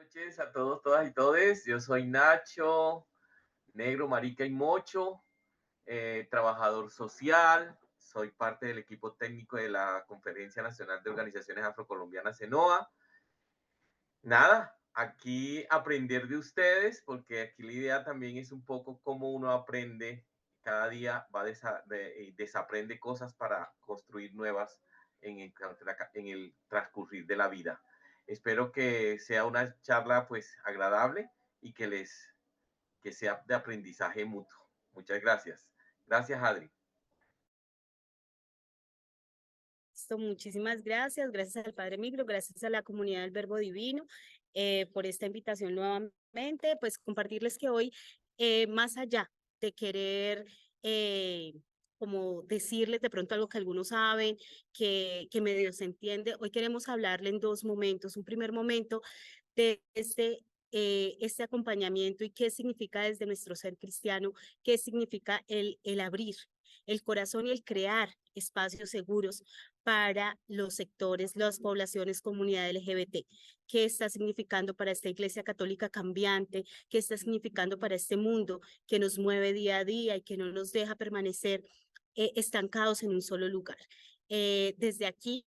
noches a todos, todas y todes. Yo soy Nacho, negro, marica y mocho, trabajador social. Soy parte del equipo técnico de la Conferencia Nacional de Organizaciones Afrocolombianas, CENOA. Nada, aquí aprender de ustedes, porque aquí la idea también es un poco cómo uno aprende, cada día desaprende cosas para construir nuevas en el transcurrir de la vida. Espero que sea una charla pues agradable y que sea de aprendizaje mutuo. Muchas gracias. Gracias, Adri. Listo, muchísimas gracias, gracias al Padre Migro, gracias a la comunidad del Verbo Divino por esta invitación nuevamente, pues compartirles que hoy, más allá de querer como decirles de pronto algo que algunos saben, que medio se entiende, hoy queremos hablarle en dos momentos. Un primer momento de este acompañamiento y qué significa desde nuestro ser cristiano, qué significa el abrir el corazón y el crear espacios seguros para los sectores, las poblaciones, comunidad LGBT. ¿Qué está significando para esta Iglesia Católica cambiante? ¿Qué está significando para este mundo que nos mueve día a día y que no nos deja permanecer estancados en un solo lugar? Desde aquí,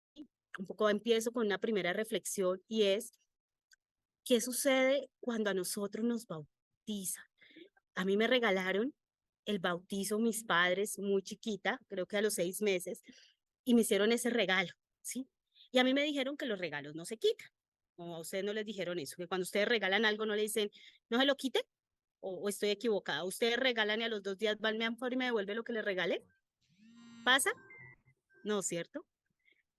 un poco empiezo con una primera reflexión y es, ¿qué sucede cuando a nosotros nos bautizan? A mí me regalaron el bautizo mis padres muy chiquita, creo que a los 6 meses, y me hicieron ese regalo, ¿sí? Y a mí me dijeron que los regalos no se quitan. O a ustedes no les dijeron eso, que cuando ustedes regalan algo no le dicen, no se lo quite, o estoy equivocada. Ustedes regalan y a los 2 días van, me y me devuelve lo que les regalé. ¿Pasa? No, ¿cierto?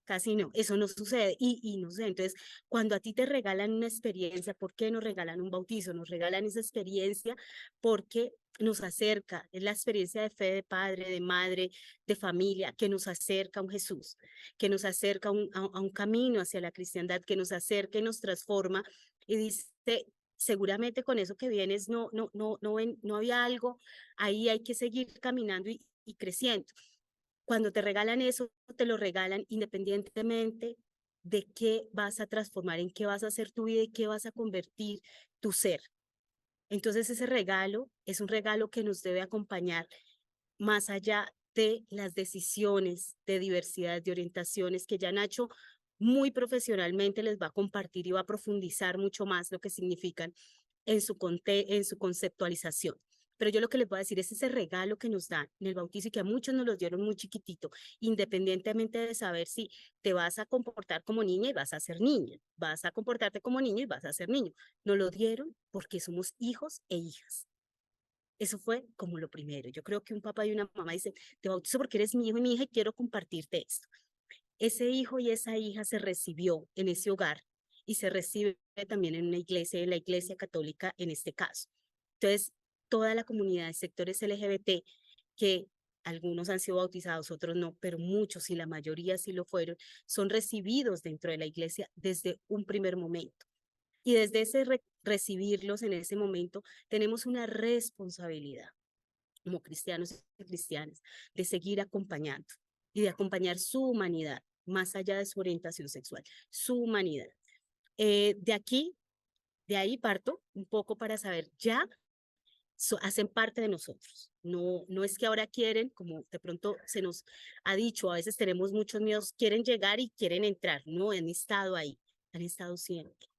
Casi no, eso no sucede y no sé, entonces cuando a ti te regalan una experiencia, ¿por qué nos regalan un bautizo? Nos regalan esa experiencia porque nos acerca, es la experiencia de fe de padre, de madre, de familia, que nos acerca a un Jesús, que nos acerca a un camino hacia la cristiandad, que nos acerca y nos transforma y dice, seguramente con eso que vienes no había algo, ahí hay que seguir caminando y creciendo. Cuando te regalan eso, te lo regalan independientemente de qué vas a transformar, en qué vas a hacer tu vida y qué vas a convertir tu ser. Entonces ese regalo es un regalo que nos debe acompañar más allá de las decisiones de diversidad, de orientaciones que ya Nacho muy profesionalmente les va a compartir y va a profundizar mucho más lo que significan en su conceptualización. Pero yo lo que les voy a decir es ese regalo que nos dan en el bautizo y que a muchos nos los dieron muy chiquitito, independientemente de saber si te vas a comportar como niña y vas a ser niña, vas a comportarte como niño y vas a ser niño. Nos lo dieron porque somos hijos e hijas. Eso fue como lo primero. Yo creo que un papá y una mamá dicen, te bautizo porque eres mi hijo y mi hija y quiero compartirte esto. Ese hijo y esa hija se recibió en ese hogar y se recibe también en una iglesia, en la iglesia católica en este caso. Entonces, toda la comunidad de sectores LGBT, que algunos han sido bautizados, otros no, pero muchos y la mayoría sí lo fueron, son recibidos dentro de la iglesia desde un primer momento. Y desde ese recibirlos en ese momento, tenemos una responsabilidad como cristianos y cristianas de seguir acompañando y de acompañar su humanidad, más allá de su orientación sexual, su humanidad. De aquí, de ahí parto un poco para saber, ya hacen parte de nosotros. No es que ahora quieren, como de pronto se nos ha dicho, a veces tenemos muchos miedos, quieren llegar y quieren entrar. No, han estado ahí, han estado siempre.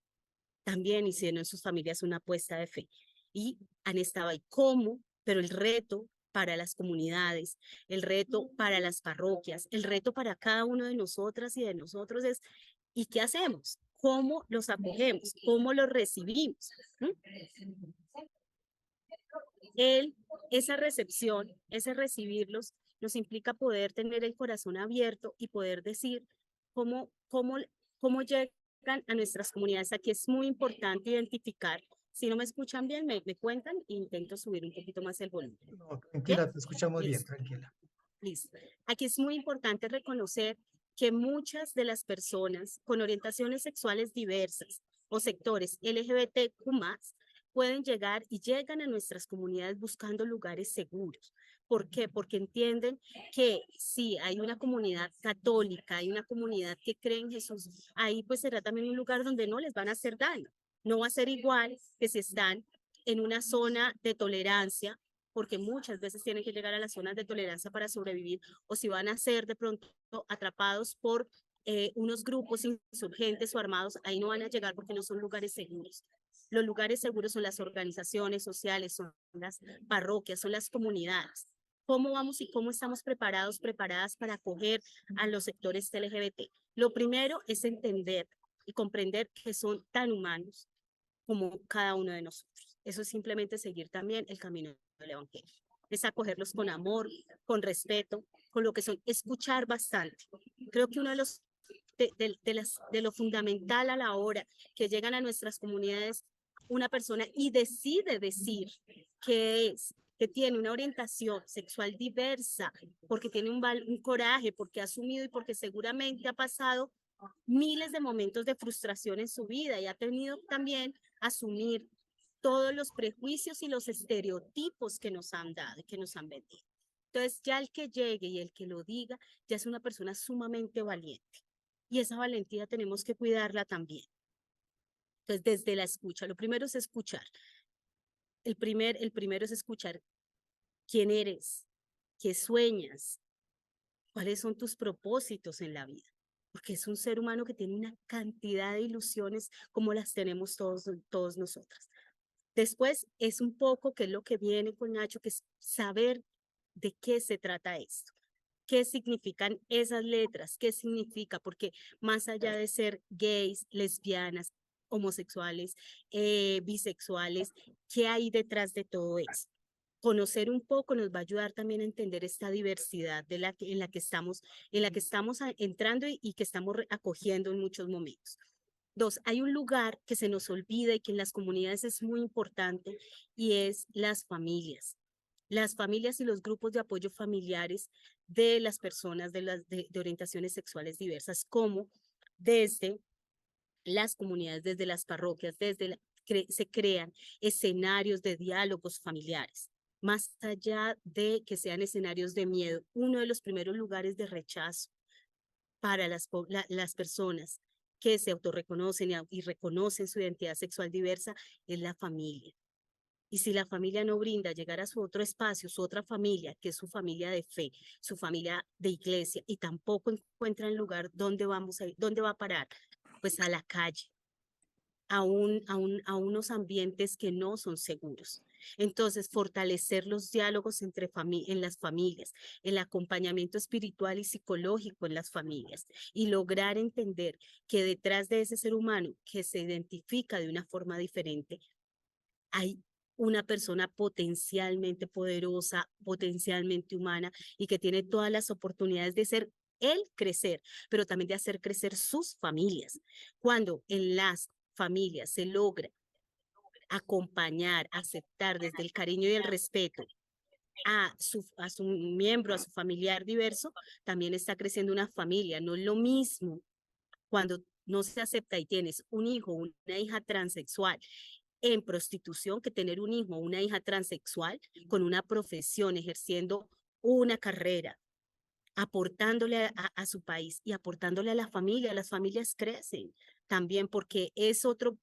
También hicieron en sus familias una apuesta de fe y han estado ahí. ¿Cómo? Pero el reto para las comunidades, el reto para las parroquias, el reto para cada uno de nosotras y de nosotros es, ¿y qué hacemos? ¿Cómo los acogemos? ¿Cómo los recibimos? ¿Mm? El, esa recepción, ese recibirlos, nos implica poder tener el corazón abierto y poder decir cómo llegan a nuestras comunidades. Aquí es muy importante identificar. Si no me escuchan bien, me cuentan e intento subir un poquito más el volumen. No, ¿Bien? tranquila, te escuchamos bien, Listo, tranquila. listo. Aquí es muy importante reconocer que muchas de las personas con orientaciones sexuales diversas o sectores LGBTQ+, pueden llegar y llegan a nuestras comunidades buscando lugares seguros. ¿Por qué? Porque entienden que si hay una comunidad católica, hay una comunidad que cree en Jesús, ahí pues será también un lugar donde no les van a hacer daño. No va a ser igual que si están en una zona de tolerancia, porque muchas veces tienen que llegar a las zonas de tolerancia para sobrevivir, o si van a ser de pronto atrapados por unos grupos insurgentes o armados, ahí no van a llegar porque no son lugares seguros. Los lugares seguros son las organizaciones sociales, son las parroquias, son las comunidades. ¿Cómo vamos y cómo estamos preparadas para acoger a los sectores LGBT? Lo primero es entender y comprender que son tan humanos como cada uno de nosotros. Eso es simplemente seguir también el camino del Evangelio. Es acogerlos con amor, con respeto, con lo que son, escuchar bastante. Creo que uno de los de lo fundamental a la hora que llegan a nuestras comunidades una persona y decide decir que es, que tiene una orientación sexual diversa, porque tiene un coraje, porque ha asumido y porque seguramente ha pasado miles de momentos de frustración en su vida y ha tenido también asumir todos los prejuicios y los estereotipos que nos han dado y que nos han vendido. Entonces, ya el que llegue y el que lo diga, ya es una persona sumamente valiente. Y esa valentía tenemos que cuidarla también. Entonces, desde la escucha, lo primero es escuchar. El primero es escuchar quién eres, qué sueñas, cuáles son tus propósitos en la vida. Porque es un ser humano que tiene una cantidad de ilusiones como las tenemos todos nosotras. Después es un poco, que es lo que viene con Nacho, que es saber de qué se trata esto. ¿Qué significan esas letras? ¿Qué significa? Porque más allá de ser gays, lesbianas, homosexuales, bisexuales, ¿qué hay detrás de todo eso? Conocer un poco nos va a ayudar también a entender esta diversidad en la que estamos, entrando y que estamos acogiendo en muchos momentos. Dos, hay un lugar que se nos olvida y que en las comunidades es muy importante y es las familias. Las familias y los grupos de apoyo familiares de las personas de orientaciones sexuales diversas, como desde las comunidades, desde las parroquias, se crean escenarios de diálogos familiares. Más allá de que sean escenarios de miedo, uno de los primeros lugares de rechazo para las personas que se autorreconocen y reconocen su identidad sexual diversa es la familia. Y si la familia no brinda llegar a su otro espacio, su otra familia, que es su familia de fe, su familia de iglesia, y tampoco encuentra el lugar donde vamos a ir, dónde va a parar, pues a la calle, a unos ambientes que no son seguros. Entonces, fortalecer los diálogos en las familias, el acompañamiento espiritual y psicológico en las familias y lograr entender que detrás de ese ser humano que se identifica de una forma diferente, hay una persona potencialmente poderosa, potencialmente humana y que tiene todas las oportunidades de ser él crecer, pero también de hacer crecer sus familias. Cuando en las familias se logra acompañar, aceptar desde el cariño y el respeto a su miembro, a su familiar diverso, también está creciendo una familia. No es lo mismo cuando no se acepta y tienes un hijo, una hija transexual en prostitución, que tener un hijo o una hija transexual con una profesión, ejerciendo una carrera, aportándole a su país y aportándole a la familia. Las familias crecen también porque es otro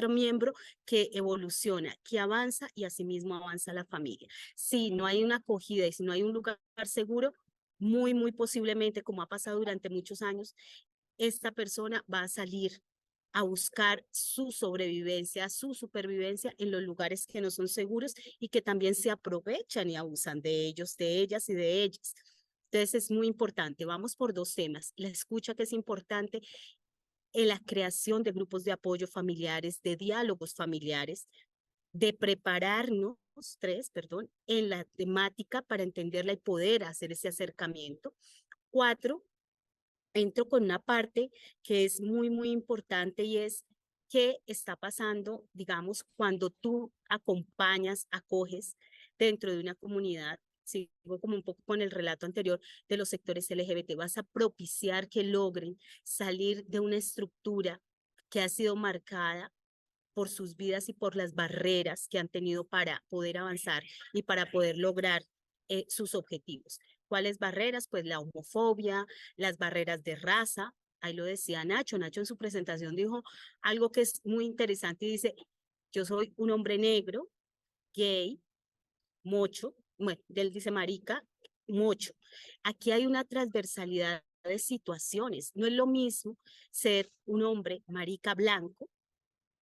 miembro que evoluciona, que avanza y asimismo avanza la familia. Si no hay una acogida y si no hay un lugar seguro, muy posiblemente, como ha pasado durante muchos años, esta persona va a salir a buscar su sobrevivencia, su supervivencia en los lugares que no son seguros y que también se aprovechan y abusan de ellos, de ellas y de ellas. Entonces es muy importante. Vamos por dos temas. La escucha, que es importante, en la creación de grupos de apoyo familiares, de diálogos familiares, de prepararnos, en la temática para entenderla y poder hacer ese acercamiento. Cuatro, entro con una parte que es muy importante y es qué está pasando, digamos, cuando tú acompañas, acoges dentro de una comunidad. Sigo como un poco con el relato anterior de los sectores LGBT. Vas a propiciar que logren salir de una estructura que ha sido marcada por sus vidas y por las barreras que han tenido para poder avanzar y para poder lograr sus objetivos. ¿Cuáles barreras? Pues la homofobia, las barreras de raza, ahí lo decía Nacho. Nacho en su presentación dijo algo que es muy interesante y dice, yo soy un hombre negro, gay, mocho, bueno, él dice marica, mocho. Aquí hay una transversalidad de situaciones. No es lo mismo ser un hombre marica blanco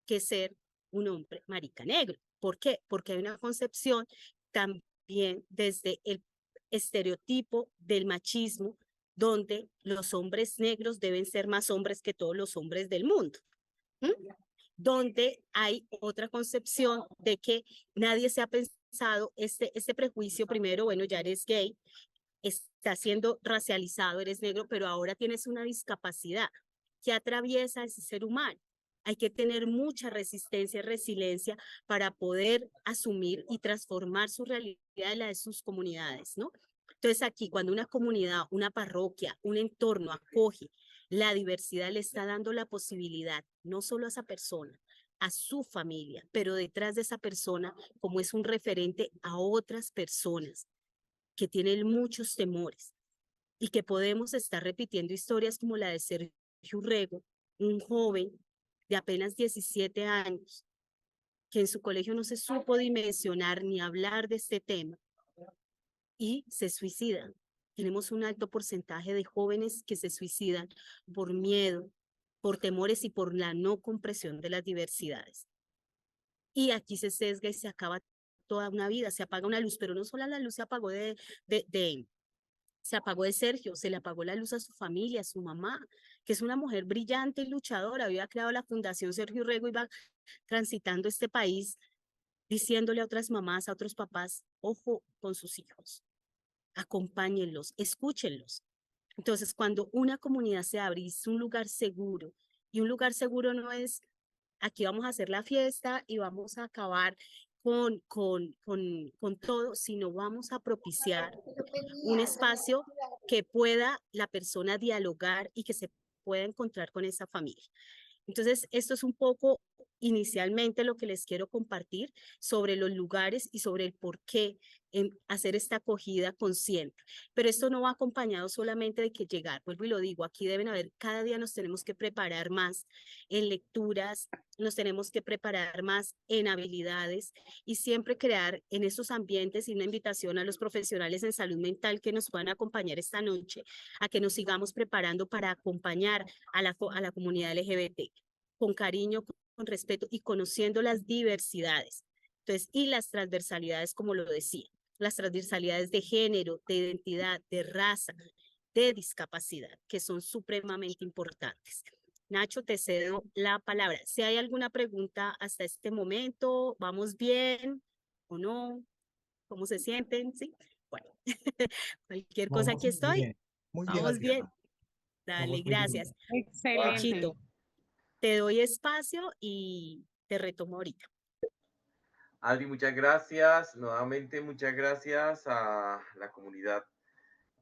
que ser un hombre marica negro. ¿Por qué? Porque hay una concepción también desde el estereotipo del machismo, donde los hombres negros deben ser más hombres que todos los hombres del mundo. ¿Mm? Donde hay otra concepción de que nadie se ha pensado este prejuicio, primero, bueno, ya eres gay, está siendo racializado, eres negro, pero ahora tienes una discapacidad que atraviesa ese ser humano. Hay que tener mucha resistencia y resiliencia para poder asumir y transformar su realidad y la de sus comunidades, ¿no? Entonces aquí, cuando una comunidad, una parroquia, un entorno acoge la diversidad, le está dando la posibilidad, no solo a esa persona, a su familia, pero detrás de esa persona, como es un referente a otras personas que tienen muchos temores y que podemos estar repitiendo historias como la de Sergio Urrego, un joven de apenas 17 años, que en su colegio no se supo dimensionar ni hablar de este tema y se suicidan. Tenemos un alto porcentaje de jóvenes que se suicidan por miedo, por temores y por la no comprensión de las diversidades. Y aquí se sesga y se acaba toda una vida, se apaga una luz, pero no solo la luz se apagó se apagó de Sergio, se le apagó la luz a su familia, a su mamá, que es una mujer brillante y luchadora, había creado la Fundación Sergio Urrego, iba transitando este país diciéndole a otras mamás, a otros papás, ojo con sus hijos, acompáñenlos, escúchenlos. Entonces, cuando una comunidad se abre y es un lugar seguro, y un lugar seguro no es aquí vamos a hacer la fiesta y vamos a acabar con todo, sino vamos a propiciar un espacio que pueda la persona dialogar y que se pueda encontrar con esa familia. Entonces, esto es un poco inicialmente lo que les quiero compartir sobre los lugares y sobre el por qué en hacer esta acogida consciente. Pero esto no va acompañado solamente de que llegar, vuelvo y lo digo, aquí deben haber, cada día nos tenemos que preparar más en lecturas, nos tenemos que preparar más en habilidades y siempre crear en esos ambientes y una invitación a los profesionales en salud mental que nos puedan acompañar esta noche, a que nos sigamos preparando para acompañar a la comunidad LGBT con cariño, con respeto y conociendo las diversidades. Entonces, y las transversalidades, como lo decía, las transversalidades de género, de identidad, de raza, de discapacidad, que son supremamente importantes. Nacho, te cedo la palabra. Si hay alguna pregunta hasta este momento, ¿vamos bien o no? ¿Cómo se sienten? Sí. Bueno, cualquier cosa aquí Vamos estoy. bien, muy bien, Vamos bien. Adriana. Dale, Vamos muy bien. gracias. Excelente. Chito, te doy espacio y te retomo ahorita. Adri, muchas gracias. Nuevamente, muchas gracias a la comunidad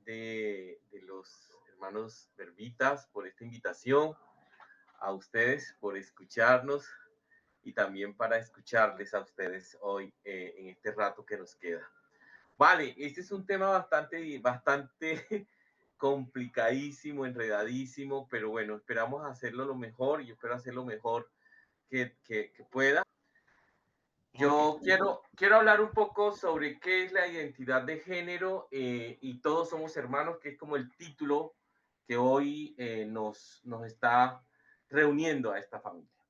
de los hermanos Verbitas por esta invitación, a ustedes por escucharnos y también para escucharles a ustedes hoy en este rato que nos queda. Vale, este es un tema bastante complicadísimo, enredadísimo, pero bueno, esperamos hacerlo lo mejor y espero hacer lo mejor que pueda. Yo quiero hablar un poco sobre qué es la identidad de género y todos somos hermanos, que es como el título que hoy nos está reuniendo a esta familia.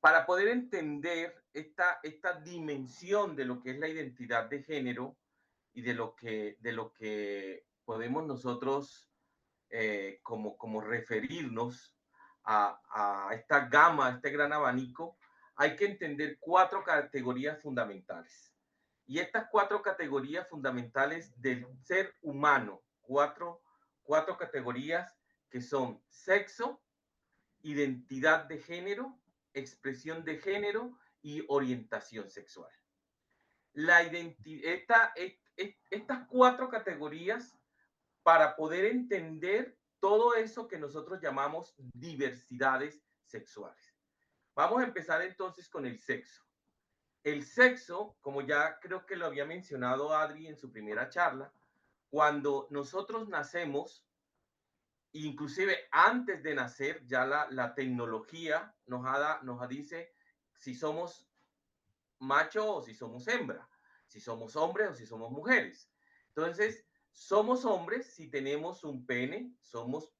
Para poder entender esta dimensión de lo que es la identidad de género y de lo que podemos nosotros como referirnos a esta gama, a este gran abanico, hay que entender 4 categorías fundamentales. Y estas 4 categorías fundamentales del ser humano, cuatro categorías que son sexo, identidad de género, expresión de género y orientación sexual. Estas 4 categorías, para poder entender todo eso que nosotros llamamos diversidades sexuales. Vamos a empezar entonces con el sexo. El sexo, como ya creo que lo había mencionado Adri en su primera charla, cuando nosotros nacemos inclusive antes de nacer, ya la tecnología dice si somos macho o si somos hembra, si somos hombres o si somos mujeres. Entonces, somos hombres si tenemos un pene, somos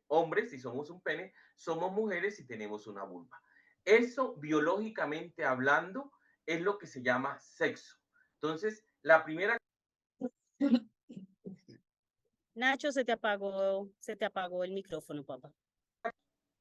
hombres si somos un pene, somos mujeres si tenemos una vulva. Eso, biológicamente hablando, es lo que se llama sexo. Entonces, la primera... Nacho, se te apagó el micrófono, papá.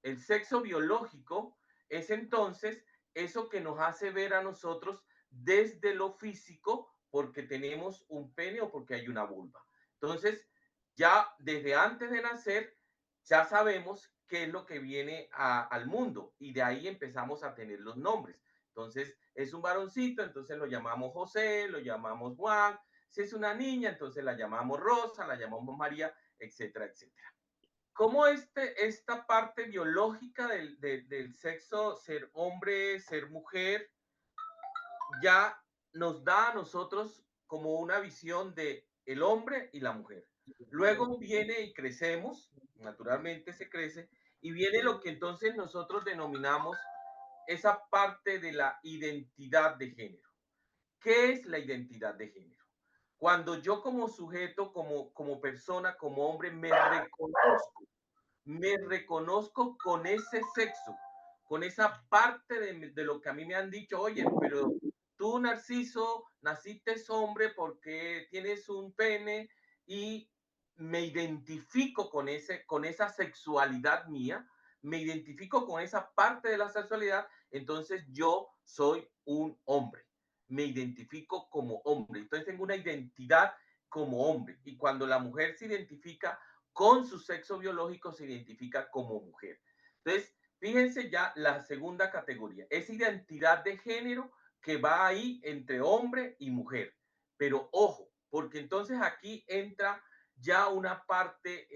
El sexo biológico es entonces eso que nos hace ver a nosotros desde lo físico porque tenemos un pene o porque hay una vulva. Entonces, ya desde antes de nacer, ya sabemos qué es lo que viene al mundo y de ahí empezamos a tener los nombres. Entonces, es un varoncito, entonces lo llamamos José, lo llamamos Juan. Si es una niña, entonces la llamamos Rosa, la llamamos María, etcétera, etcétera. Cómo esta parte biológica del sexo, ser hombre, ser mujer, ya nos da a nosotros como una visión de el hombre y la mujer. Luego viene y crecemos, naturalmente se crece, y viene lo que entonces nosotros denominamos esa parte de la identidad de género. ¿Qué es la identidad de género? Cuando yo como sujeto, como persona, como hombre, me reconozco con ese sexo, con esa parte de lo que a mí me han dicho, oye, pero tú, Narciso, naciste hombre porque tienes un pene y me identifico con esa sexualidad mía, me identifico con esa parte de la sexualidad, entonces yo soy un hombre, me identifico como hombre, entonces tengo una identidad como hombre y cuando la mujer se identifica con su sexo biológico se identifica como mujer. Entonces, fíjense ya la segunda categoría, es identidad de género que va ahí entre hombre y mujer. Pero ojo, porque entonces aquí entra ya una parte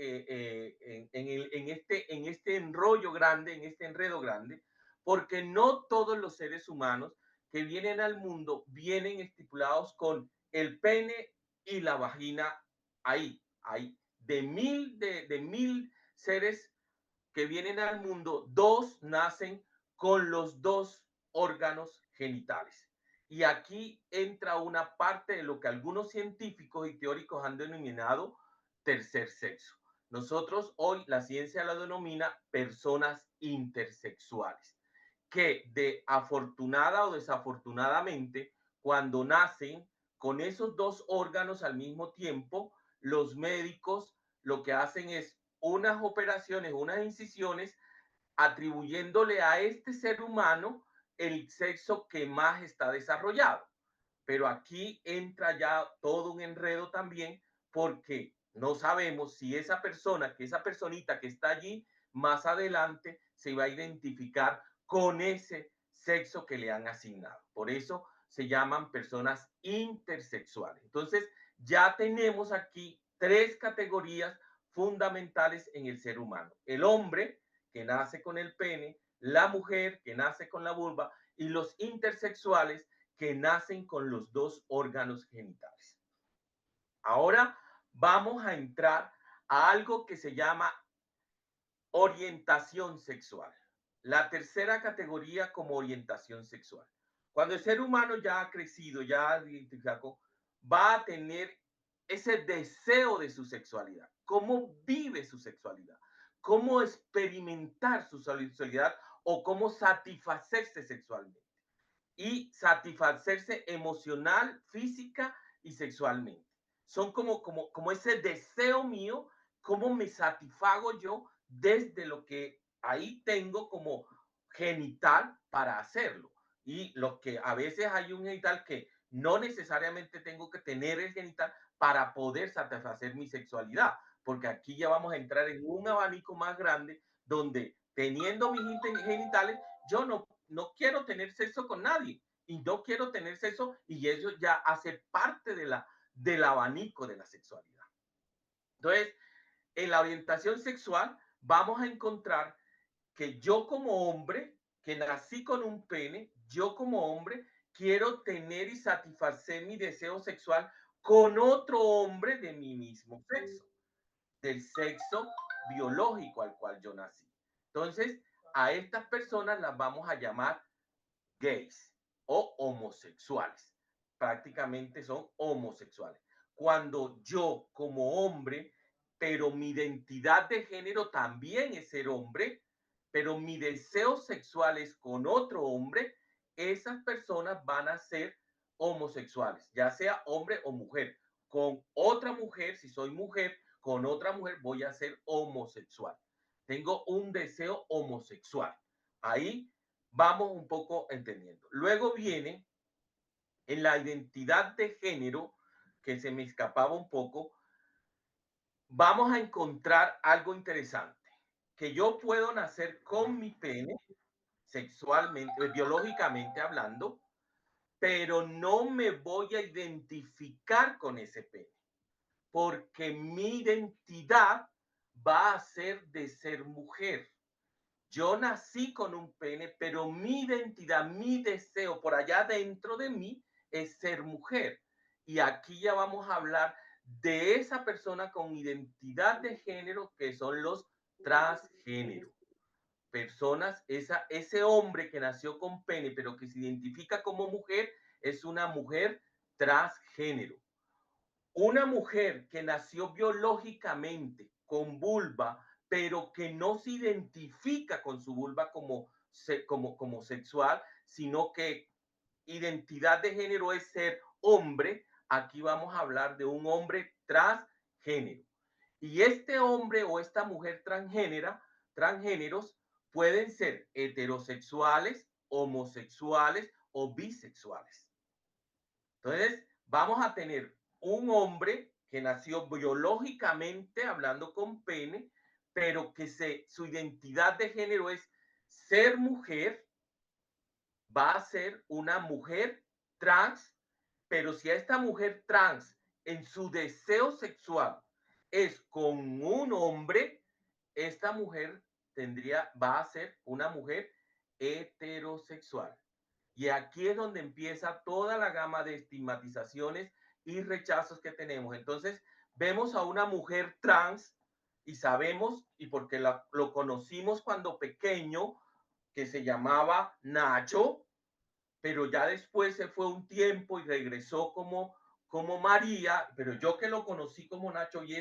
en este enrollo grande, en este enredo grande, porque no todos los seres humanos que vienen al mundo vienen estipulados con el pene y la vagina ahí de mil seres que vienen al mundo, dos nacen con los dos órganos genitales. Y aquí entra una parte de lo que algunos científicos y teóricos han denominado tercer sexo. Nosotros hoy la ciencia la denomina personas intersexuales, que de afortunada o desafortunadamente, cuando nacen con esos dos órganos al mismo tiempo, los médicos lo que hacen es unas operaciones, unas incisiones, atribuyéndole a este ser humano el sexo que más está desarrollado. Pero aquí entra ya todo un enredo también porque no sabemos si esa persona, que esa personita que está allí, más adelante se va a identificar con ese sexo que le han asignado. Por eso se llaman personas intersexuales. Entonces, ya tenemos aquí tres categorías fundamentales en el ser humano. El hombre, que nace con el pene, la mujer, que nace con la vulva, y los intersexuales, que nacen con los dos órganos genitales. Ahora vamos a entrar a algo que se llama orientación sexual. La tercera categoría como orientación sexual. Cuando el ser humano ya ha crecido, ya ha identificado, va a tener ese deseo de su sexualidad. ¿Cómo vive su sexualidad? ¿Cómo experimentar su sexualidad o cómo satisfacerse sexualmente? Y satisfacerse emocional, física y sexualmente. Son como ese deseo mío, cómo me satisfago yo desde lo que ahí tengo como genital para hacerlo. Y lo que a veces hay un genital que no necesariamente tengo que tener el genital para poder satisfacer mi sexualidad, porque aquí ya vamos a entrar en un abanico más grande donde teniendo mis genitales, yo no quiero tener sexo con nadie y no quiero tener sexo y eso ya hace parte del abanico de la sexualidad. Entonces, en la orientación sexual vamos a encontrar que yo como hombre, que nací con un pene, yo como hombre quiero tener y satisfacer mi deseo sexual con otro hombre de mi mismo sexo. del sexo biológico al cual yo nací. Entonces, a estas personas las vamos a llamar gays o homosexuales. Prácticamente son homosexuales. Cuando yo como hombre, pero mi identidad de género también es ser hombre, pero mi deseo sexual es con otro hombre, esas personas van a ser homosexuales, ya sea hombre o mujer. Con otra mujer, si soy mujer, con otra mujer voy a ser homosexual. Tengo un deseo homosexual. Ahí vamos un poco entendiendo. Luego viene en la identidad de género, que se me escapaba un poco, vamos a encontrar algo interesante, que yo puedo nacer con mi pene, sexualmente, biológicamente hablando, pero no me voy a identificar con ese pene, porque mi identidad va a ser de ser mujer. Yo nací con un pene, pero mi identidad, mi deseo por allá dentro de mí es ser mujer. Y aquí ya vamos a hablar de esa persona con identidad de género que son los transgénero. Personas, ese hombre que nació con pene, pero que se identifica como mujer, es una mujer transgénero. Una mujer que nació biológicamente con vulva, pero que no se identifica con su vulva como sexual, sino que identidad de género es ser hombre, aquí vamos a hablar de un hombre transgénero. Y este hombre o esta mujer transgéneros pueden ser heterosexuales, homosexuales o bisexuales. Entonces, vamos a tener un hombre que nació biológicamente hablando con pene, pero que su identidad de género es ser mujer, va a ser una mujer trans, pero si a esta mujer trans en su deseo sexual es con un hombre, esta mujer va a ser una mujer heterosexual. Y aquí es donde empieza toda la gama de estigmatizaciones y rechazos que tenemos. Entonces, vemos a una mujer trans y sabemos, y porque lo conocimos cuando pequeño, que se llamaba Nacho, pero ya después se fue un tiempo y regresó como María, pero yo que lo conocí como Nacho y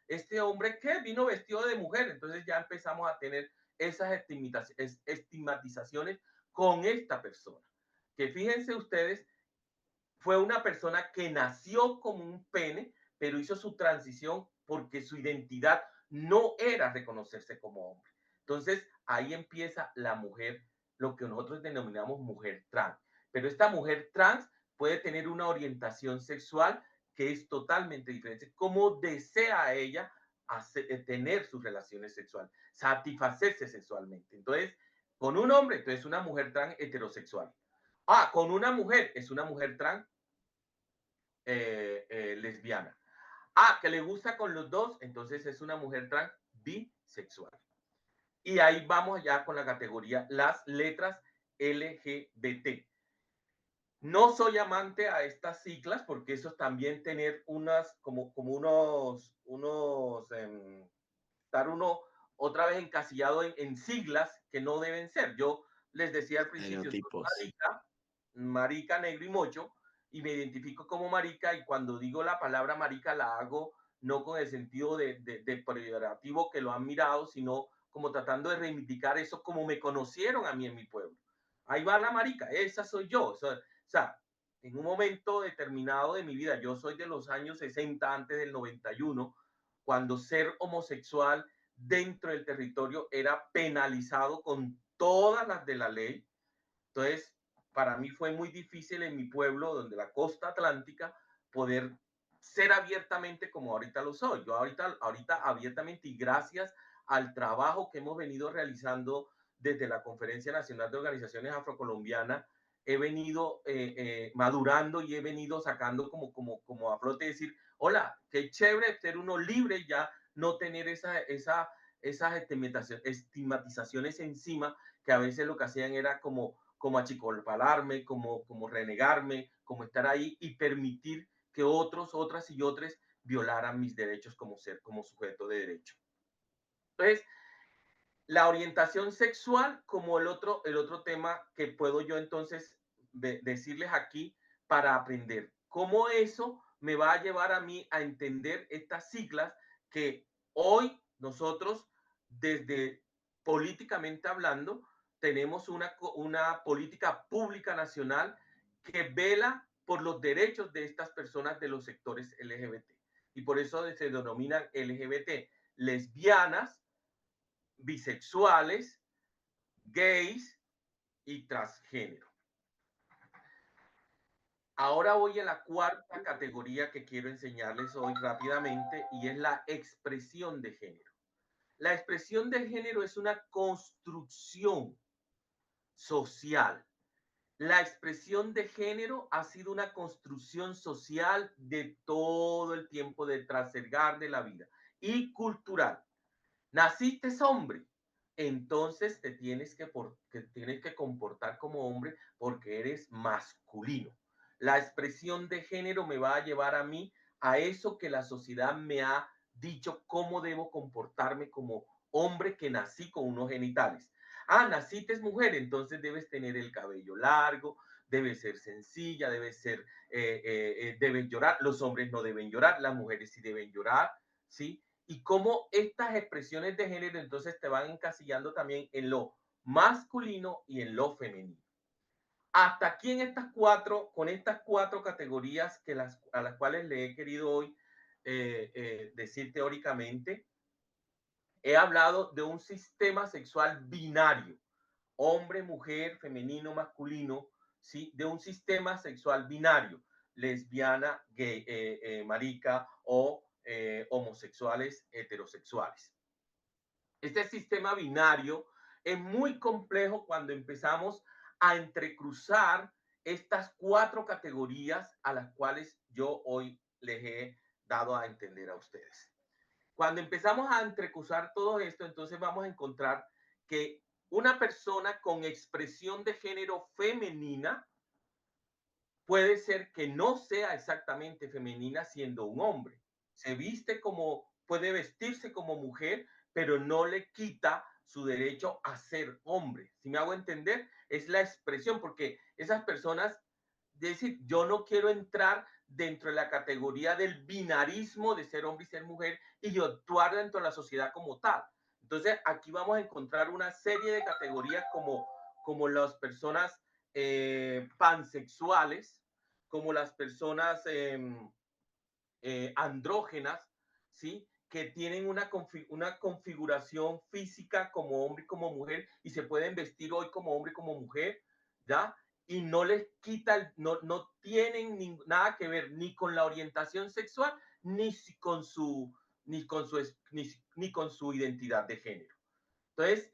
este hombre que vino vestido de mujer, entonces ya empezamos a tener esas estigmatizaciones con esta persona, que fíjense ustedes, fue una persona que nació como un pene, pero hizo su transición porque su identidad no era reconocerse como hombre. Entonces ahí empieza la mujer, lo que nosotros denominamos mujer trans. Pero esta mujer trans puede tener una orientación sexual que es totalmente diferente. Cómo desea ella tener sus relaciones sexuales, satisfacerse sexualmente. Entonces, con un hombre, entonces una mujer trans heterosexual. Ah, con una mujer, es una mujer trans lesbiana. Ah, que le gusta con los dos, entonces es una mujer trans bisexual. Y ahí vamos ya con la categoría, las letras LGBT. No soy amante a estas siglas porque eso es también tener unas, como estar uno otra vez encasillado en siglas que no deben ser. Yo les decía al principio, soy Estereotipos. marica, negro y mocho, y me identifico como marica, y cuando digo la palabra marica la hago no con el sentido de peyorativo que lo han mirado, sino como tratando de reivindicar eso como me conocieron a mí en mi pueblo. Ahí va la marica, esa soy yo. O sea, en un momento determinado de mi vida, yo soy de los años 60, antes del 91, cuando ser homosexual dentro del territorio era penalizado con todas las de la ley. Entonces, para mí fue muy difícil en mi pueblo, donde la costa atlántica, poder ser abiertamente como ahorita lo soy. Yo ahorita abiertamente, y gracias al trabajo que hemos venido realizando desde la Conferencia Nacional de Organizaciones Afrocolombianas, he venido madurando y he venido sacando como a flote decir, hola, qué chévere ser uno libre, ya no tener esas estigmatizaciones encima, que a veces lo que hacían era como achicolpalarme, como renegarme, como estar ahí y permitir que otras y otras violaran mis derechos como ser, como sujeto de derecho. Entonces, la orientación sexual como el otro tema que puedo yo entonces decirles aquí para aprender. ¿Cómo eso me va a llevar a mí a entender estas siglas que hoy nosotros, desde políticamente hablando, tenemos una política pública nacional que vela por los derechos de estas personas de los sectores LGBT? Y por eso se denominan LGBT, lesbianas, bisexuales, gays y transgénero. Ahora voy a la cuarta categoría que quiero enseñarles hoy rápidamente y es la expresión de género. La expresión de género es una construcción social. La expresión de género ha sido una construcción social de todo el tiempo de trascegar de la vida y cultural. Naciste hombre, entonces tienes que comportar como hombre porque eres masculino. La expresión de género me va a llevar a mí a eso que la sociedad me ha dicho cómo debo comportarme como hombre que nací con unos genitales. Ah, naciste mujer, entonces debes tener el cabello largo, debes ser sencilla, debes llorar. Los hombres no deben llorar, las mujeres sí deben llorar, ¿sí? Y cómo estas expresiones de género entonces te van encasillando también en lo masculino y en lo femenino. Hasta aquí en con estas cuatro categorías a las cuales le he querido hoy decir teóricamente, he hablado de un sistema sexual binario, hombre, mujer, femenino, masculino, ¿sí? De un sistema sexual binario, lesbiana, gay, marica o homosexuales, heterosexuales. Este sistema binario es muy complejo cuando empezamos a entrecruzar estas cuatro categorías a las cuales yo hoy les he dado a entender a ustedes. Cuando empezamos a entrecruzar todo esto, entonces vamos a encontrar que una persona con expresión de género femenina puede ser que no sea exactamente femenina siendo un hombre. Se viste como, puede vestirse como mujer, pero no le quita su derecho a ser hombre. Si me hago entender, es la expresión, porque esas personas, decir, yo no quiero entrar dentro de la categoría del binarismo de ser hombre y ser mujer y yo actuar dentro de la sociedad como tal. Entonces, aquí vamos a encontrar una serie de categorías como las personas pansexuales, como las personas andrógenas, ¿sí? Que tienen una configuración física como hombre y como mujer y se pueden vestir hoy como hombre y como mujer, ¿ya? Y no les quita, no tienen nada que ver ni con la orientación sexual ni con ni con su identidad de género. Entonces,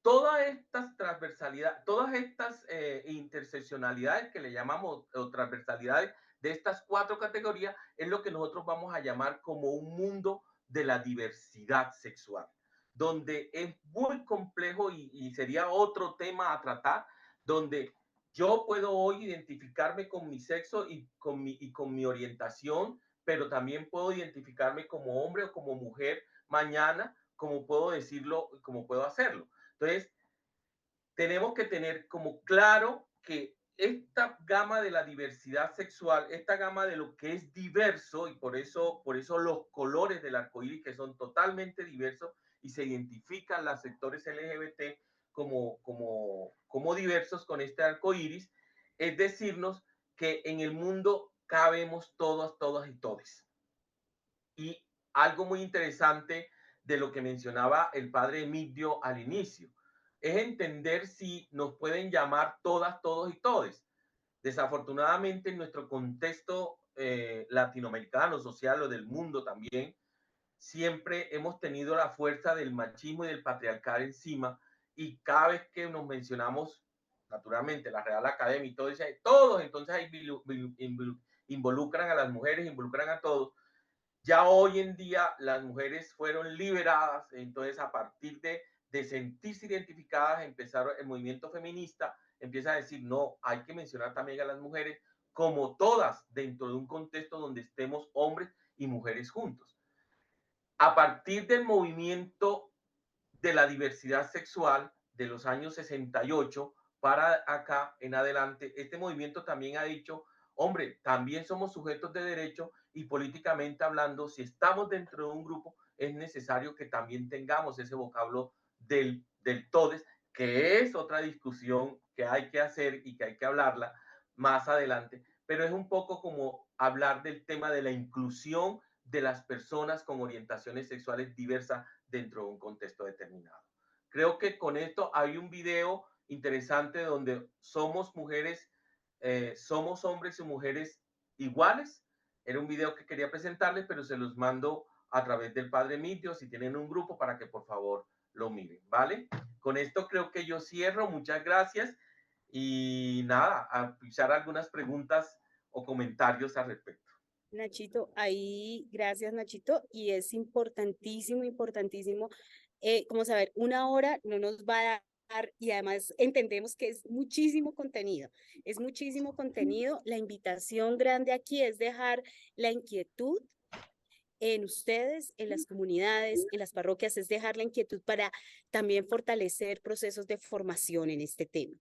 todas estas transversalidades, todas estas interseccionalidades que le llamamos o transversalidades de estas cuatro categorías es lo que nosotros vamos a llamar como un mundo de la diversidad sexual, donde es muy complejo y sería otro tema a tratar, donde yo puedo hoy identificarme con mi sexo y con mi orientación, pero también puedo identificarme como hombre o como mujer mañana, como puedo decirlo, como puedo hacerlo. Entonces, tenemos que tener como claro que esta gama de la diversidad sexual, esta gama de lo que es diverso, y por eso los colores del arco iris que son totalmente diversos y se identifican los sectores LGBT como diversos con este arco iris, es decirnos que en el mundo cabemos todas, todas y todes. Y algo muy interesante de lo que mencionaba el padre Emilio al inicio, es entender si nos pueden llamar todas, todos y todes. Desafortunadamente, en nuestro contexto latinoamericano, social o del mundo también, siempre hemos tenido la fuerza del machismo y del patriarcal encima, y cada vez que nos mencionamos, naturalmente, la Real Academia y todo eso, todos entonces ahí involucran a las mujeres, involucran a todos. Ya hoy en día las mujeres fueron liberadas, entonces a partir de sentirse identificadas, empezaron el movimiento feminista, empieza a decir, no, hay que mencionar también a las mujeres como todas dentro de un contexto donde estemos hombres y mujeres juntos. A partir del movimiento de la diversidad sexual de los años 68 para acá en adelante, este movimiento también ha dicho, hombre, también somos sujetos de derecho y políticamente hablando, si estamos dentro de un grupo, es necesario que también tengamos ese vocablo del todes, que es otra discusión que hay que hacer y que hay que hablarla más adelante, pero es un poco como hablar del tema de la inclusión de las personas con orientaciones sexuales diversas dentro de un contexto determinado. Creo que con esto hay un video interesante donde somos mujeres, somos hombres y mujeres iguales. Era un video que quería presentarles, pero se los mando a través del Padre Mitio, si tienen un grupo, para que por favor lo miren, ¿vale? Con esto creo que yo cierro. Muchas gracias. Y nada, a escuchar algunas preguntas o comentarios al respecto. Nachito, ahí, gracias Nachito, y es importantísimo, importantísimo, como saber, una hora no nos va a dar, y además entendemos que es muchísimo contenido. La invitación grande aquí es dejar la inquietud en ustedes, en las comunidades, en las parroquias, es dejar la inquietud para también fortalecer procesos de formación en este tema.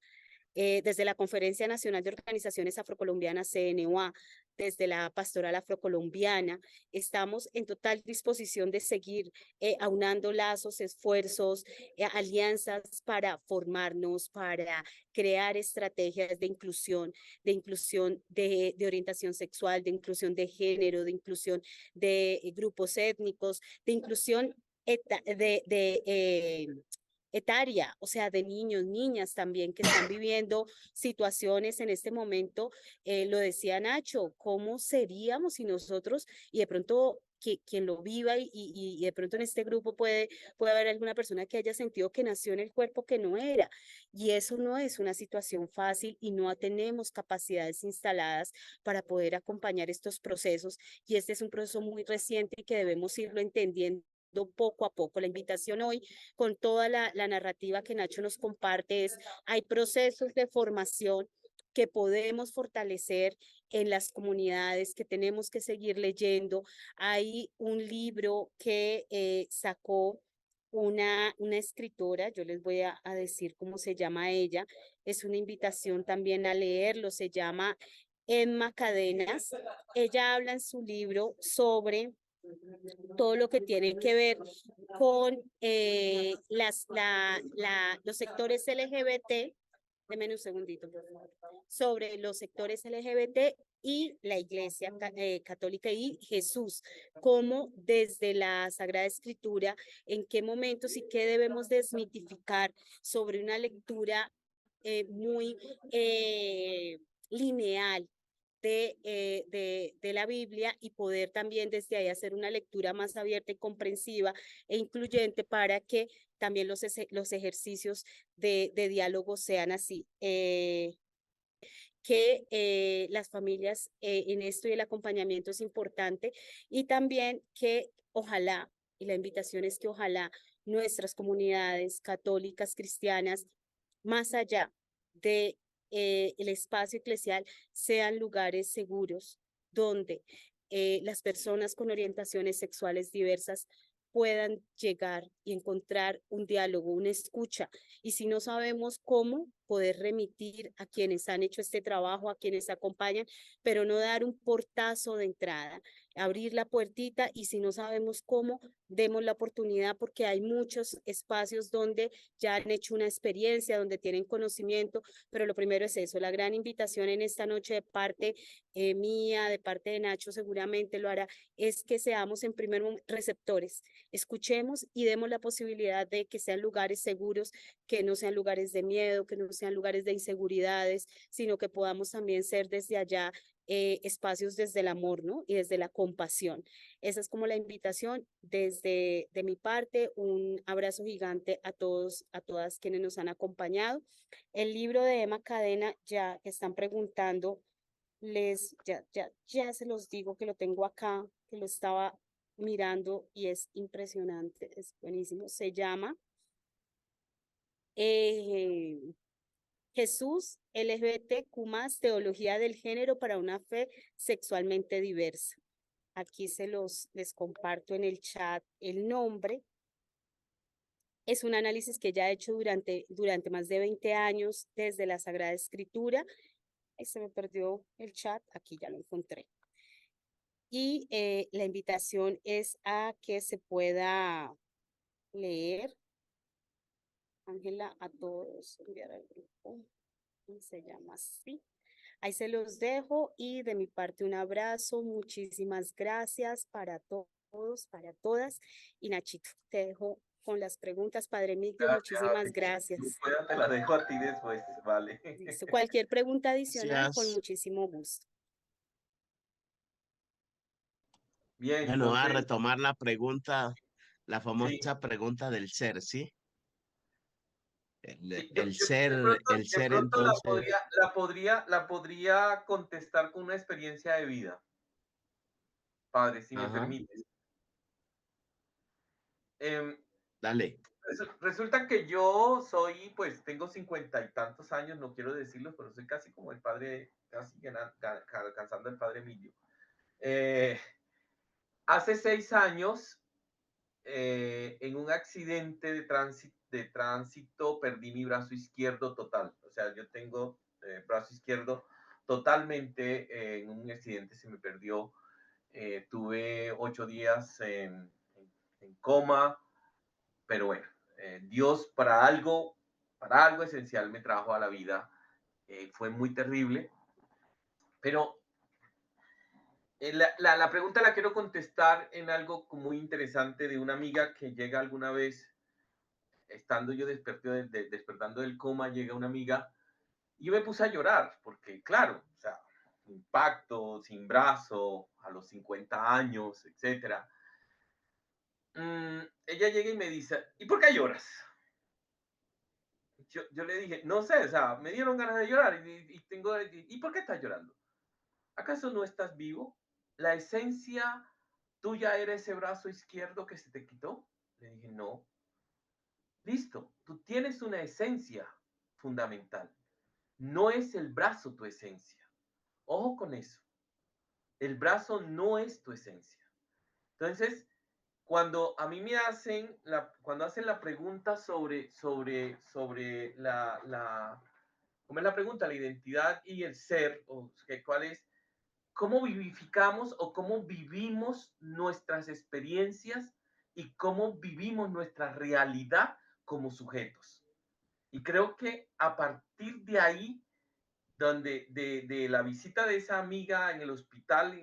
Desde la Conferencia Nacional de Organizaciones Afrocolombianas, CNOA, desde la Pastoral Afrocolombiana, estamos en total disposición de seguir aunando lazos, esfuerzos, alianzas para formarnos, para crear estrategias de orientación sexual, de inclusión de género, de inclusión de grupos étnicos, de inclusión etaria, o sea, de niños, niñas también que están viviendo situaciones en este momento. Lo decía Nacho, ¿cómo seríamos si nosotros, y de pronto quien lo viva y de pronto en este grupo puede haber alguna persona que haya sentido que nació en el cuerpo que no era, y eso no es una situación fácil y no tenemos capacidades instaladas para poder acompañar estos procesos, y este es un proceso muy reciente y que debemos irlo entendiendo poco a poco. La invitación hoy, con toda la narrativa que Nacho nos comparte, es: hay procesos de formación que podemos fortalecer en las comunidades, que tenemos que seguir leyendo. Hay un libro que sacó una escritora, yo les voy a decir cómo se llama ella, es una invitación también a leerlo, se llama Emma Cadenas. Ella habla en su libro sobre todo lo que tiene que ver con los sectores LGBT, denme un segundito, por favor, sobre los sectores LGBT y la Iglesia Católica y Jesús, cómo desde la Sagrada Escritura, en qué momentos y qué debemos desmitificar sobre una lectura muy lineal de la Biblia, y poder también desde ahí hacer una lectura más abierta y comprensiva e incluyente para que también los ejercicios de diálogo sean así. Que las familias en esto y el acompañamiento es importante, y también que ojalá, y la invitación es que ojalá nuestras comunidades católicas, cristianas, más allá de el espacio eclesial, sean lugares seguros donde las personas con orientaciones sexuales diversas puedan llegar y encontrar un diálogo, una escucha, y si no sabemos cómo, poder remitir a quienes han hecho este trabajo, a quienes acompañan, pero no dar un portazo de entrada, abrir la puertita, y si no sabemos cómo, demos la oportunidad, porque hay muchos espacios donde ya han hecho una experiencia, donde tienen conocimiento, pero lo primero es eso. La gran invitación en esta noche de parte mía, de parte de Nacho, seguramente lo hará, es que seamos en primer momento receptores, escuchemos y demos la posibilidad de que sean lugares seguros, que no sean lugares de miedo, que no sean lugares de inseguridades, sino que podamos también ser desde allá espacios desde el amor, ¿no? Y desde la compasión. Esa es como la invitación desde de mi parte. Un abrazo gigante a todos, a todas quienes nos han acompañado. El libro de Emma Cadena, ya que están preguntando, ya se los digo que lo tengo acá, que lo estaba mirando y es impresionante, es buenísimo. Se llama eh, Jesús, LGBTQ+, teología del género para una fe sexualmente diversa. Aquí les comparto en el chat el nombre. Es un análisis que ya he hecho durante más de 20 años desde la Sagrada Escritura. Ahí se me perdió el chat, aquí ya lo encontré. Y la invitación es a que se pueda leer. Ángela, a todos, enviar al grupo. Se llama así. Ahí se los dejo y de mi parte un abrazo. Muchísimas gracias para todos, para todas. Y Nachito, te dejo con las preguntas. Padre Micro, muchísimas gracias. Te la dejo a ti después, vale. Listo. Cualquier pregunta adicional, con Gracias. muchísimo gusto. Bien, Bueno, a entonces, retomar la pregunta, la sí, famosa pregunta del ser, ¿sí? sí, El de ser pronto entonces, la podría contestar con una experiencia de vida, padre, si me ajá, permites. Em, dale. Resulta que yo soy, pues tengo 50 y tantos años, no quiero decirlo, pero soy casi como el padre, casi alcanzando el padre Emilio. Hace 6 años, en un accidente de tránsito, perdí mi brazo izquierdo total. O sea, yo tengo brazo izquierdo totalmente en un accidente, se me perdió. Tuve 8 días en coma, pero bueno, Dios para algo esencial me trajo a la vida. Fue muy terrible, pero la pregunta la quiero contestar en algo muy interesante de una amiga que llega alguna vez, estando yo despertando del coma, llega una amiga y yo me puse a llorar, porque claro, o sea, impacto, sin brazo, a los 50 años, etcétera. Ella llega y me dice, ¿y por qué lloras? Yo le dije, no sé, o sea, me dieron ganas de llorar ¿y por qué estás llorando? ¿Acaso no estás vivo? ¿La esencia tuya era ese brazo izquierdo que se te quitó? Le dije, no. Listo, tú tienes una esencia fundamental. No es el brazo tu esencia. Ojo con eso. El brazo no es tu esencia. Entonces, cuando a mí me hacen cuando hacen la pregunta sobre ¿cómo es la pregunta? La identidad y el ser, o cuál es, cómo vivificamos o cómo vivimos nuestras experiencias y cómo vivimos nuestra realidad como sujetos. Y creo que a partir de ahí, de la visita de esa amiga en el hospital,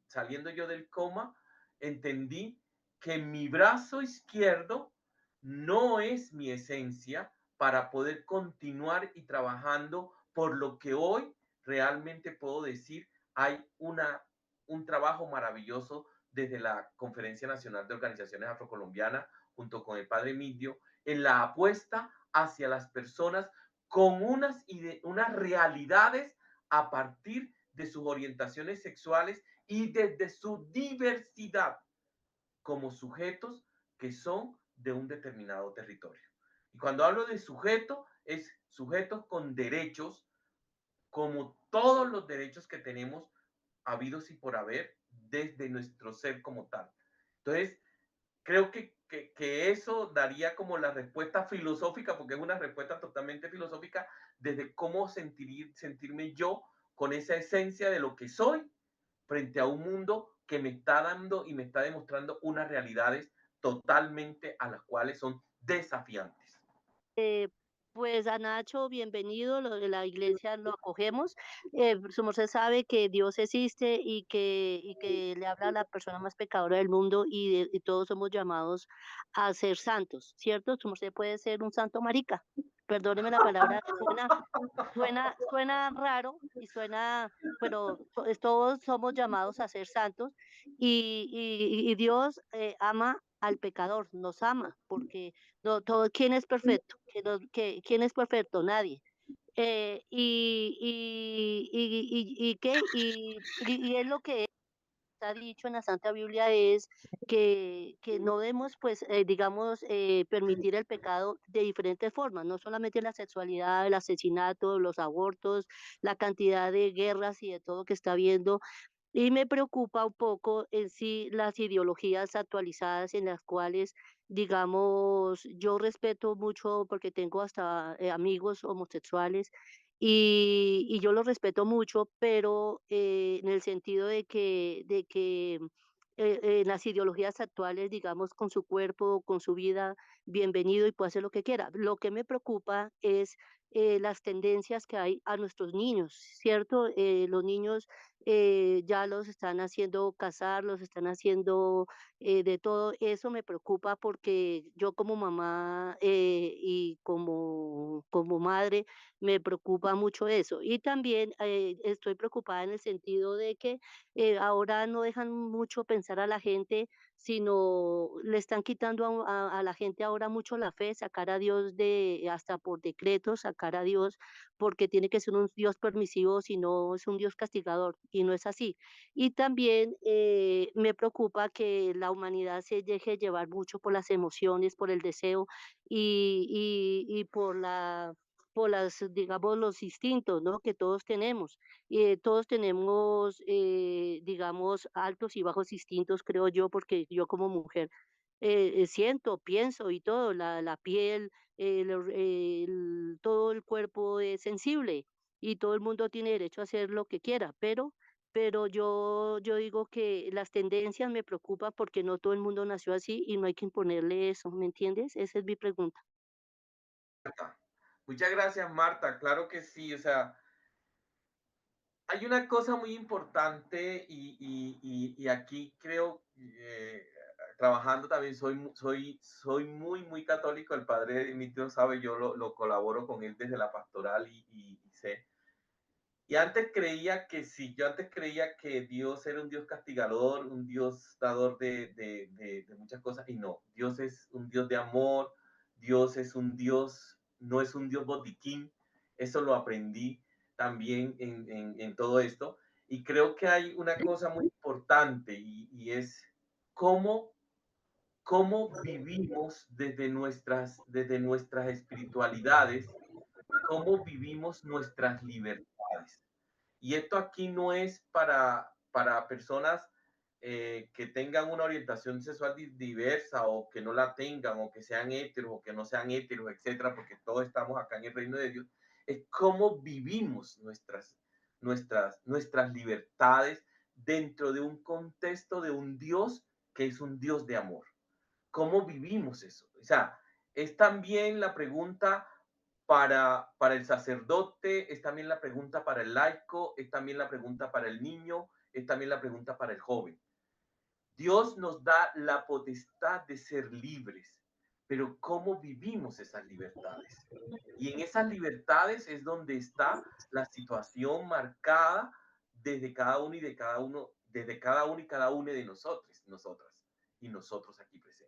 saliendo yo del coma, entendí que mi brazo izquierdo no es mi esencia para poder continuar y trabajando por lo que hoy realmente puedo decir hay un trabajo maravilloso desde la Conferencia Nacional de Organizaciones Afrocolombianas junto con el padre Midio en la apuesta hacia las personas con unas realidades a partir de sus orientaciones sexuales y desde su diversidad como sujetos que son de un determinado territorio. Y cuando hablo de sujeto, es sujetos con derechos, como todos los derechos que tenemos habidos y por haber desde nuestro ser como tal. Entonces, creo que eso daría como la respuesta filosófica, porque es una respuesta totalmente filosófica, desde cómo sentirme yo con esa esencia de lo que soy frente a un mundo que me está dando y me está demostrando unas realidades totalmente a las cuales son desafiantes. Pues a Nacho, bienvenido, lo de la iglesia lo acogemos. Su merced sabe que Dios existe y que le habla a la persona más pecadora del mundo y todos somos llamados a ser santos, ¿cierto? Su merced puede ser un santo marica. Perdóneme la palabra, suena raro y suena, pero todos somos llamados a ser santos y Dios ama al pecador, nos ama, porque no, todo, ¿quién es perfecto? ¿Quién es perfecto? Nadie. ¿Qué? Y es lo que está dicho en la Santa Biblia es que no debemos, pues, digamos, permitir el pecado de diferentes formas, no solamente la sexualidad, el asesinato, los abortos, la cantidad de guerras y de todo que está habiendo. Y me preocupa un poco en sí las ideologías actualizadas en las cuales, digamos, yo respeto mucho porque tengo hasta amigos homosexuales y yo los respeto mucho, pero en el sentido de que las ideologías actuales, digamos, con su cuerpo, con su vida, bienvenido y puede hacer lo que quiera. Lo que me preocupa es las tendencias que hay a nuestros niños, ¿cierto? Los niños ya los están haciendo casar, los están haciendo de todo. Eso me preocupa porque yo como mamá y como madre me preocupa mucho eso. Y también estoy preocupada en el sentido de que ahora no dejan mucho pensar a la gente, sino le están quitando a la gente ahora mucho la fe, sacar a Dios de, hasta por decreto, sacar a Dios porque tiene que ser un Dios permisivo, si no es un Dios castigador, y no es así. Y también me preocupa que la humanidad se deje llevar mucho por las emociones, por el deseo y por las, digamos, los instintos, ¿no? Que todos tenemos. Todos tenemos, digamos, altos y bajos instintos, creo yo, porque yo como mujer siento, pienso y todo, la piel, todo el cuerpo es sensible y todo el mundo tiene derecho a hacer lo que quiera, pero yo digo que las tendencias me preocupan porque no todo el mundo nació así y no hay que imponerle eso, ¿me entiendes? Esa es mi pregunta. Muchas gracias, Marta. Claro que sí. O sea, hay una cosa muy importante y aquí creo, trabajando también, soy muy católico. El padre Dimitrio sabe, yo lo colaboro con él desde la pastoral y sé. Y antes creía que sí, yo antes creía que Dios era un Dios castigador, un Dios dador de muchas cosas, y no, Dios es un Dios de amor, Dios es un Dios, no es un Dios botiquín, eso lo aprendí también en todo esto, y creo que hay una cosa muy importante y es cómo, cómo vivimos desde nuestras espiritualidades, cómo vivimos nuestras libertades. Y esto aquí no es para personas que tengan una orientación sexual diversa o que no la tengan o que sean heteros o que no sean heteros, etcétera, porque todos estamos acá en el reino de Dios. Es cómo vivimos nuestras libertades dentro de un contexto de un Dios que es un Dios de amor. ¿Cómo vivimos eso? O sea, es también la pregunta para el sacerdote, es también la pregunta para el laico, es también la pregunta para el niño, es también la pregunta para el joven. Dios nos da la potestad de ser libres, pero ¿cómo vivimos esas libertades? Y en esas libertades es donde está la situación marcada desde cada uno y de cada uno, desde cada uno y cada una de nosotros, nosotras y nosotros aquí presentes.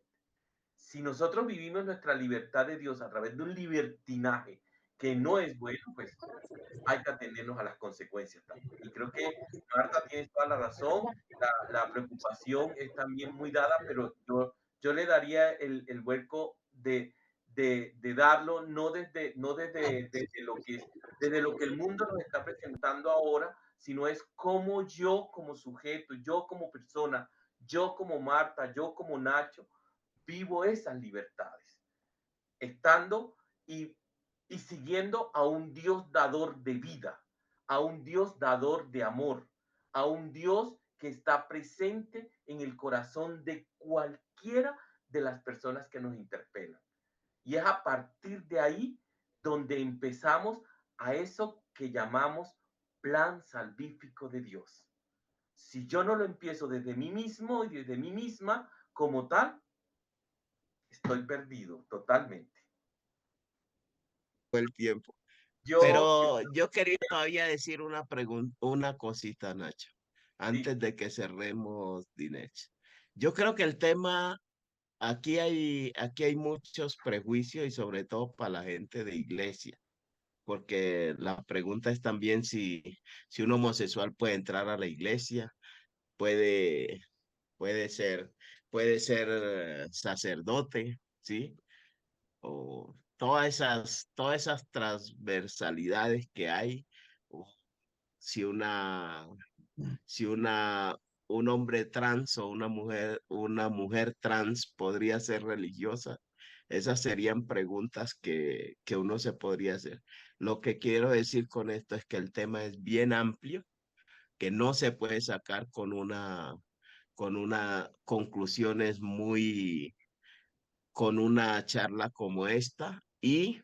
Si nosotros vivimos nuestra libertad de Dios a través de un libertinaje que no es bueno, pues hay que atendernos a las consecuencias también. Y creo que Marta tiene toda la razón, la preocupación es también muy dada, pero yo le daría el vuelco de darlo desde lo que el mundo nos está presentando ahora, sino es cómo yo como sujeto, yo como persona, yo como Marta, yo como Nacho, vivo esas libertades, estando y, y siguiendo a un Dios dador de vida, a un Dios dador de amor, a un Dios que está presente en el corazón de cualquiera de las personas que nos interpelan. Y es a partir de ahí donde empezamos a eso que llamamos plan salvífico de Dios. Si yo no lo empiezo desde mí mismo y desde mí misma como tal, estoy perdido totalmente. El tiempo. Yo, Pero yo quería todavía decir una pregunta, una cosita, Nacho, sí, antes de que cerremos, Dinesh. Yo creo que el tema, aquí hay muchos prejuicios y sobre todo para la gente de iglesia, porque la pregunta es también si un homosexual puede entrar a la iglesia. puede ser, puede ser sacerdote, ¿sí? O todas esas transversalidades que hay, o si si un hombre trans o una mujer trans podría ser religiosa. Esas serían preguntas que uno se podría hacer. Lo que quiero decir con esto es que el tema es bien amplio, que no se puede sacar con una conclusiones con una charla como esta, y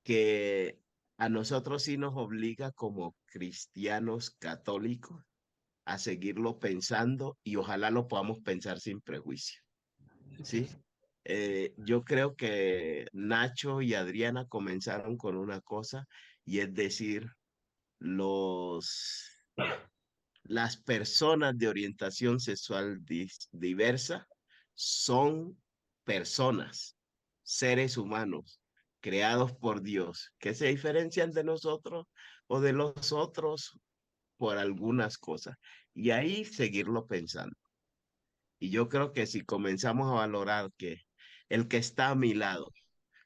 que a nosotros sí nos obliga como cristianos católicos a seguirlo pensando, y ojalá lo podamos pensar sin prejuicio, ¿sí? Yo creo que Nacho y Adriana comenzaron con una cosa, y es decir, los, las personas de orientación sexual diversa son personas, seres humanos, creados por Dios, que se diferencian de nosotros o de los otros por algunas cosas. Y ahí seguirlo pensando. Y yo creo que si comenzamos a valorar que el que está a mi lado,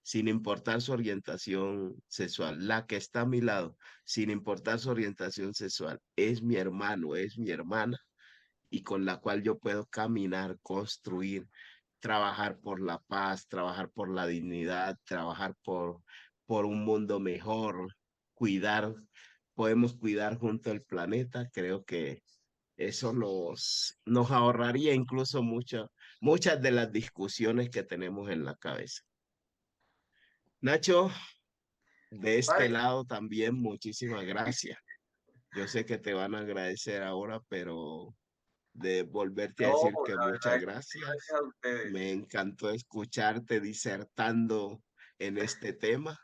sin importar su orientación sexual, la que está a mi lado, sin importar su orientación sexual, es mi hermano, es mi hermana, y con la cual yo puedo caminar, construir, trabajar por la paz, trabajar por la dignidad, trabajar por un mundo mejor, cuidar, podemos cuidar junto el planeta. Creo que eso nos ahorraría incluso muchas de las discusiones que tenemos en la cabeza. Nacho, de este Padre, lado también muchísimas gracias. Yo sé que te van a agradecer ahora, pero de volverte a no, decir que la muchas verdad es que gracias gracias. a ustedes. Me encantó escucharte disertando en este tema.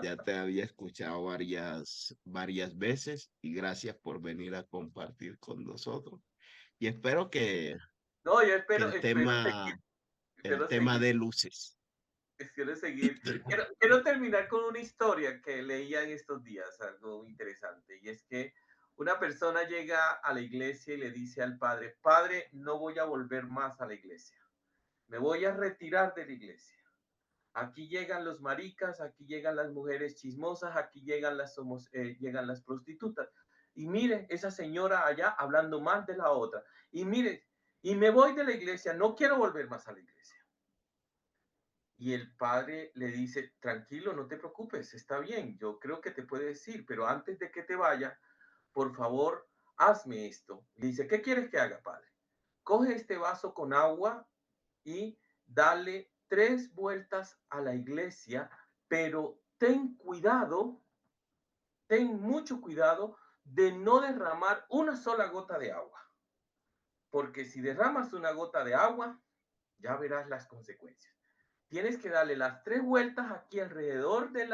Ya te había escuchado varias veces, y gracias por venir a compartir con nosotros. Y espero No, yo que el espero tema seguir, de luces. quiero seguir. Quiero terminar con una historia que leía en estos días, algo interesante, y es que una persona llega a la iglesia y le dice al padre, padre, no voy a volver más a la iglesia, me voy a retirar de la iglesia. Aquí llegan los maricas, aquí llegan las mujeres chismosas, aquí llegan las prostitutas. Y mire, esa señora allá hablando mal de la otra. Y mire, y me voy de la iglesia, no quiero volver más a la iglesia. Y el padre le dice, tranquilo, no te preocupes, está bien, yo creo que te puede decir, pero antes de que te vaya, por favor, hazme esto. Le dice, ¿qué quieres que haga, padre? Coge este vaso con agua y dale 3 vueltas a la iglesia, pero ten mucho cuidado de no derramar una sola gota de agua, porque si derramas una gota de agua, ya verás las consecuencias. Tienes que darle las 3 vueltas aquí alrededor de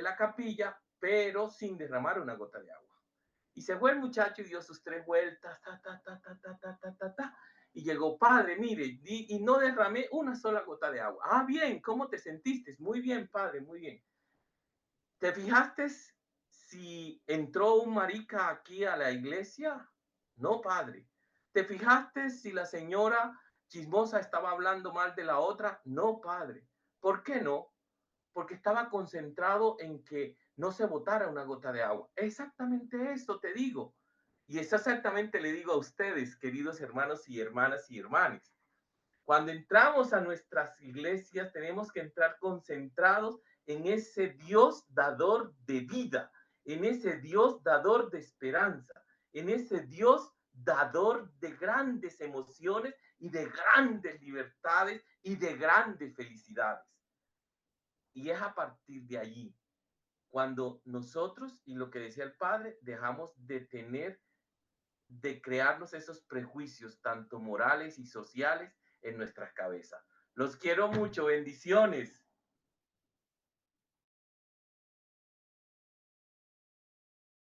la capilla, pero sin derramar una gota de agua. Y se fue el muchacho y dio sus 3 vueltas, y llegó, padre, mire, y no derramé una sola gota de agua. Ah, bien, ¿cómo te sentiste? Muy bien, padre, muy bien. ¿Te fijaste si entró un marica aquí a la iglesia? No, padre. ¿Te fijaste si la señora chismosa estaba hablando mal de la otra? No, padre. ¿Por qué no? Porque estaba concentrado en que no se botara una gota de agua. Exactamente eso te digo. Y eso exactamente le digo a ustedes, queridos hermanos y hermanas y hermanes. Cuando entramos a nuestras iglesias, tenemos que entrar concentrados en ese Dios dador de vida, en ese Dios dador de esperanza, en ese Dios dador de grandes emociones y de grandes libertades y de grandes felicidades. Y es a partir de allí cuando nosotros, y lo que decía el Padre, dejamos de crearnos esos prejuicios, tanto morales y sociales, en nuestras cabezas. Los quiero mucho, bendiciones.